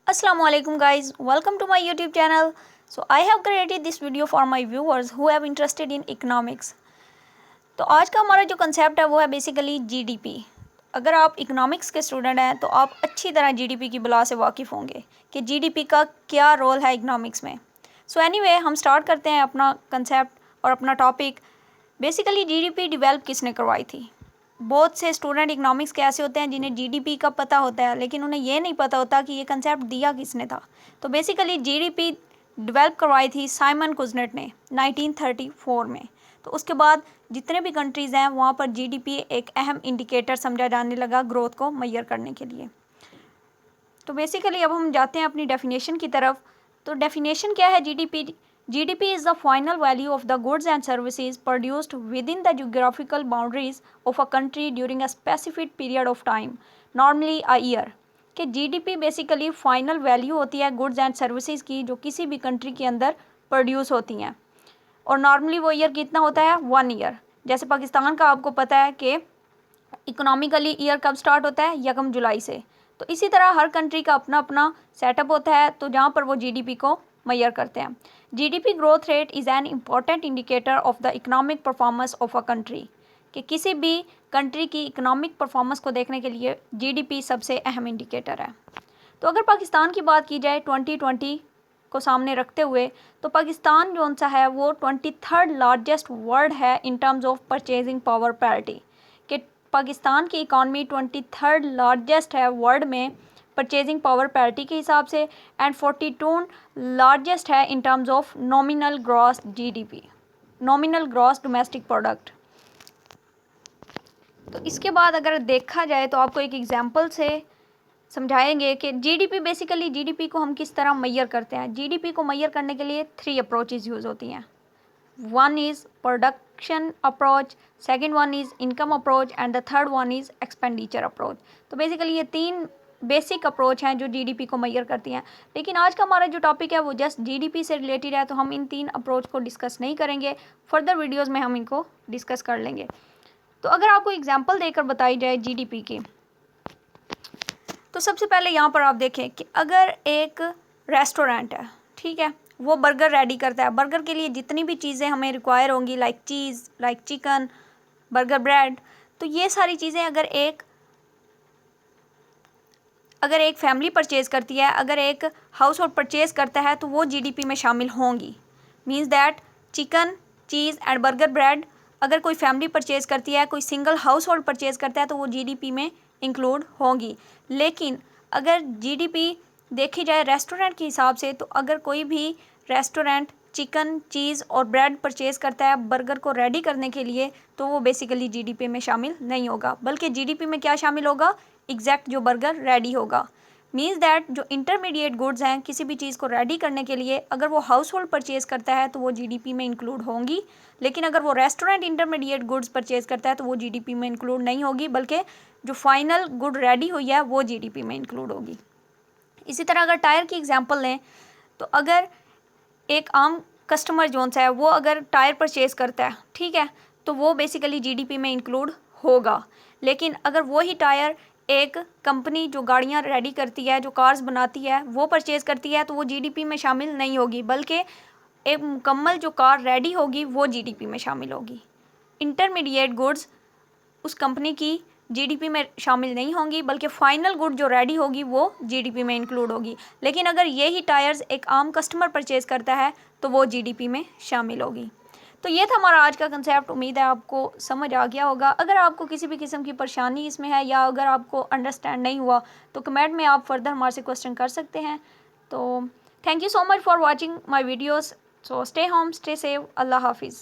Assalamualaikum guys, welcome to my YouTube channel. So I have created this video for my viewers who have interested in economics. तो आज का हमारा जो concept है वो है बेसिकली जीडीपी। अगर आप इकोनॉमिक्स के स्टूडेंट हैं तो आप अच्छी तरह जीडीपी की बला से वाकिफ़ होंगे कि जीडीपी का क्या रोल है इकोनॉमिक्स में। सो एनीवे हम स्टार्ट करते हैं अपना कंसेप्ट और अपना टॉपिक। बेसिकली जीडीपी डेवलप किसने करवाई थी। बहुत से स्टूडेंट इकोनॉमिक्स के ऐसे होते हैं जिन्हें जीडीपी का पता होता है लेकिन उन्हें ये नहीं पता होता कि ये कंसेप्ट दिया किसने था। तो बेसिकली जीडीपी डेवलप करवाई थी साइमन कुजनेट ने 1934 में। तो उसके बाद जितने भी कंट्रीज़ हैं वहाँ पर जीडीपी एक अहम इंडिकेटर समझा जाने लगा ग्रोथ को मेजर करने के लिए। तो बेसिकली अब हम जाते हैं अपनी डेफिनेशन की तरफ। तो डेफिनेशन क्या है GDP? GDP is the final value of the goods and services produced within the geographical boundaries of a country during a specific period of time, normally a year। कि GDP बेसिकली फाइनल वैल्यू होती है goods and services की जो किसी भी country के अंदर produce होती हैं, और नॉर्मली वो ईयर कितना होता है 1 ईयर। जैसे पाकिस्तान का आपको पता है कि इकोनॉमिकली ईयर कब स्टार्ट होता है 1 जुलाई से। तो इसी तरह हर कंट्री का अपना अपना सेटअप होता है तो जहाँ पर वो जीडीपी को मेजर करते हैं। GDP growth rate is an important indicator of the economic performance of a country. कि किसी भी कंट्री की इकोनॉमिक परफॉर्मेंस को देखने के लिए जीडीपी सबसे अहम इंडिकेटर है। तो अगर पाकिस्तान की बात की जाए 2020 को सामने रखते हुए तो पाकिस्तान जो सा है वो 23rd लार्जेस्ट वर्ल्ड है in terms of purchasing power parity. कि पाकिस्तान की इकॉनमी 23rd लार्जेस्ट है वर्ल्ड में परचेजिंग पावर पैरिटी के हिसाब से, एंड 42 लार्जेस्ट है in terms of nominal gross GDP, nominal gross domestic product. तो इसके बाद अगर देखा जाए तो आपको एक एग्जांपल से समझाएंगे कि जीडीपी बेसिकली जीडीपी को हम किस तरह मेजर करते हैं। जीडीपी को मेजर करने के लिए 3 अप्रोचेज यूज़ होती हैं। 1 is production approach, second 1 is income approach and the third 1 is expenditure approach. तो बेसिकली ये 3 बेसिक अप्रोच हैं जो जीडीपी को मेजर करती हैं। लेकिन आज का हमारा जो टॉपिक है वो जस्ट जीडीपी से रिलेटेड है तो हम इन 3 अप्रोच को डिस्कस नहीं करेंगे। फर्दर वीडियोस में हम इनको डिस्कस कर लेंगे। तो अगर आपको एग्जांपल देकर बताई जाए जीडीपी की, तो सबसे पहले यहाँ पर आप देखें कि अगर एक रेस्टोरेंट है, ठीक है, वो बर्गर रेडी करता है। बर्गर के लिए जितनी भी चीज़ें हमें रिक्वायर होंगी लाइक चीज़, लाइक चिकन, बर्गर ब्रेड, तो ये सारी चीज़ें अगर एक फैमिली परचेज़ करती है, अगर एक हाउस होल्ड परचेज़ करता है तो वो जीडीपी में शामिल होंगी। Means that chicken, cheese and burger bread अगर कोई फैमिली परचेज़ करती है, कोई सिंगल हाउस होल्ड परचेज़ करता है तो वो जीडीपी में इंक्लूड होंगी। लेकिन अगर जीडीपी देखी जाए रेस्टोरेंट के हिसाब से तो अगर कोई भी रेस्टोरेंट चिकन, चीज़ और ब्रेड परचेज़ करता है बर्गर को रेडी करने के लिए तो वो बेसिकली जीडीपी में शामिल नहीं होगा, बल्कि जीडीपी में क्या शामिल होगा, एग्जैक्ट जो बर्गर रेडी होगा। मीन्स दैट जो इंटरमीडिएट गुड्स हैं किसी भी चीज़ को रेडी करने के लिए अगर वो हाउस होल्ड परचेज़ करता है तो वो जीडीपी में इंक्लूड होंगी। लेकिन अगर वो रेस्टोरेंट इंटरमीडिएट गुड्स परचेज़ करता है तो वो जीडीपी में इंक्लूड नहीं होगी, बल्कि जो फाइनल गुड रेडी हुई है वो जीडीपी में इंक्लूड होगी। इसी तरह अगर टायर की एग्जांपल लें तो अगर एक आम कस्टमर जोन सा है वो अगर टायर परचेज़ करता है, ठीक है, तो वो बेसिकली जीडीपी में इंक्लूड होगा। लेकिन अगर वही टायर एक कंपनी जो गाड़ियाँ रेडी करती है, जो कार्स बनाती है, वो परचेज़ करती है तो वो जीडीपी में शामिल नहीं होगी, बल्कि एक मुकम्मल जो कार रेडी होगी वो जीडीपी में शामिल होगी। इंटरमीडिएट गुड्स उस कंपनी की जीडीपी में शामिल नहीं होंगी, बल्कि फाइनल गुड जो रेडी होगी वो जीडीपी में इंक्लूड होगी। लेकिन अगर यही टायर्स एक आम कस्टमर परचेज़ करता है तो वो जीडीपी में शामिल होगी। तो ये था हमारा आज का कंसेप्ट। उम्मीद है आपको समझ आ गया होगा। अगर आपको किसी भी किस्म की परेशानी इसमें है या अगर आपको अंडरस्टैंड नहीं हुआ तो कमेंट में आप फर्दर हमारे से क्वेश्चन कर सकते हैं। तो thank you so much for watching my videos. So stay home, stay safe, अल्लाह हाफिज़।